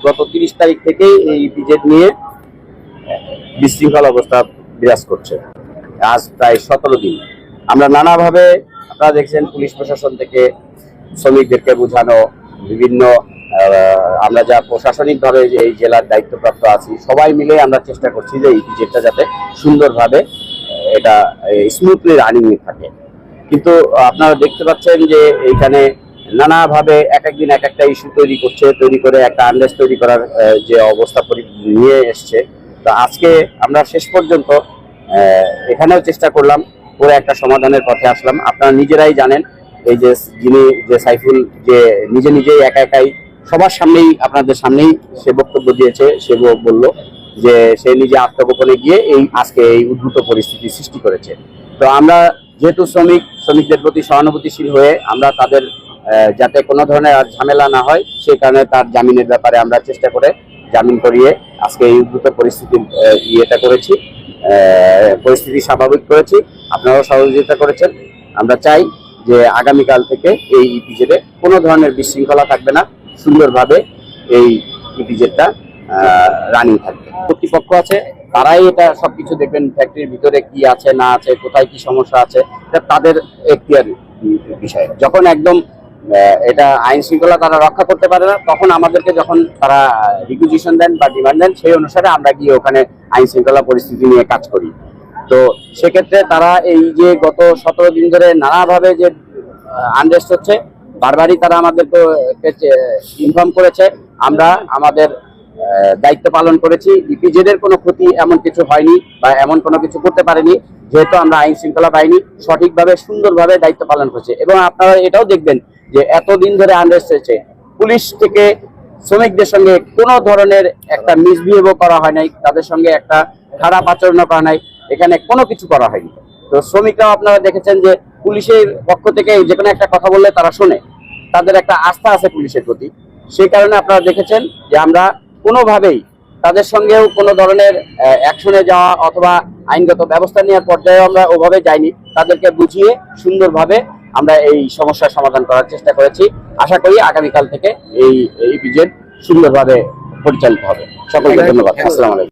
গত 30 তারিখ থেকেই এই ইপিজেড নিয়ে বিশৃঙ্খল অবস্থা বিরাজ করছে। আজ প্রায় 17 দিন আমরা নানাভাবে, আপনারা দেখছেন পুলিশ প্রশাসন থেকে শ্রমিকদেরকে বোঝানো, বিভিন্ন আমরা যা প্রশাসনিকভাবে এই জেলার দায়িত্বপ্রাপ্ত আছি সবাই মিলে আমরা চেষ্টা করছি যে ইপিজেডটা যাতে সুন্দরভাবে এটা স্মুথলি রানিং থাকে। কিন্তু আপনারা দেখতে পাচ্ছেন যে এইখানে নানাভাবে এক একদিন এক একটা ইস্যু তৈরি করে একটা আনরেস্ট তৈরি করার যে অবস্থা নিয়ে এসছে। তো আজকে আমরা শেষ পর্যন্ত এখানেও চেষ্টা করলাম, করে একটা সমাধানের পথে আসলাম। আপনারা নিজেরাই জানেন, এই যে যে সাইফুল যে নিজেই একাই সবার সামনেই, আপনাদের সামনেই সে বক্তব্য দিয়েছে। সে বলল যে সে নিজে আত্মগোপনে গিয়ে আজকে এই উদ্ভূত পরিস্থিতি সৃষ্টি করেছে। তো আমরা যেহেতু শ্রমিকদের প্রতি সহানুভূতিশীল হয়ে আমরা তাদের যাতে কোনো ধরনের ঝামেলা না হয় সেই কারণে তার জামিনের ব্যাপারে আমরা চেষ্টা করে জামিন করিয়ে আজকে এই উদ্ভূত পরিস্থিতির পরিস্থিতি স্বাভাবিক করেছি। আপনারাও সহযোগিতা করেছেন। আমরা চাই যে আগামীকাল থেকে এই ইপিজেডে কোনো ধরনের বিশৃঙ্খলা থাকবে না, সুন্দরভাবে এই ইপিজেডটা রানিং থাকবে। কর্তৃপক্ষ আছে, তারাই এটা সবকিছু দেখবেন, ফ্যাক্টরির ভিতরে কি আছে না আছে, কোথায় কি সমস্যা আছে, এটা তাদের এখতিয়ার বিষয়। যখন একদম এটা আইন শৃঙ্খলা তারা রক্ষা করতে পারে না, তখন আমাদেরকে যখন তারা রিকুইজিশন দেন বা ডিমান্ড দেন, সেই অনুসারে আমরা গিয়ে ওখানে আইন শৃঙ্খলা পরিস্থিতি নিয়ে কাজ করি। তো সেক্ষেত্রে তারা এই যে গত 17 দিন ধরে নানাভাবে যে আনরেস্ট হচ্ছে, বারবারই তারা আমাদেরকে ইনফর্ম করেছে। আমরা আমাদের দায়িত্ব পালন করেছি। ইপিজেডের কোনো ক্ষতি এমন কিছু হয়নি বা এমন কোনো কিছু করতে পারেনি, যেহেতু আমরা আইন শৃঙ্খলা বাহিনী সঠিকভাবে সুন্দরভাবে দায়িত্ব পালন করছি। এবং আপনারা এটাও দেখবেন যে এতদিন ধরে আনরেস্ট হয়েছে, পুলিশ থেকে শ্রমিকদের সঙ্গে কোনো ধরনের একটা মিসবিহেভও করা হয় নাই, তাদের সঙ্গে একটা খারাপ আচরণ করা নাই, এখানে কোনো কিছু করা হয়নি। তো শ্রমিকরাও আপনারা দেখেছেন যে পুলিশের পক্ষ থেকে যে কোনো একটা কথা বললে তারা শোনে, তাদের একটা আস্থা আছে পুলিশের প্রতি। সেই কারণে আপনারা দেখেছেন যে আমরা কোনোভাবেই তাদের সঙ্গেও কোনো ধরনের অ্যাকশনে যাওয়া অথবা আইনগত ব্যবস্থা নেওয়ার পর্যায়ে আমরা ওভাবে যাইনি। তাদেরকে বুঝিয়ে সুন্দরভাবে আমরা এই সমস্যার সমাধান করার চেষ্টা করেছি। আশা করি আগামীকাল থেকে এই ইপিজেড সুন্দরভাবে পরিচালিত হবে। সকলকে ধন্যবাদ। আসসালামু আলাইকুম।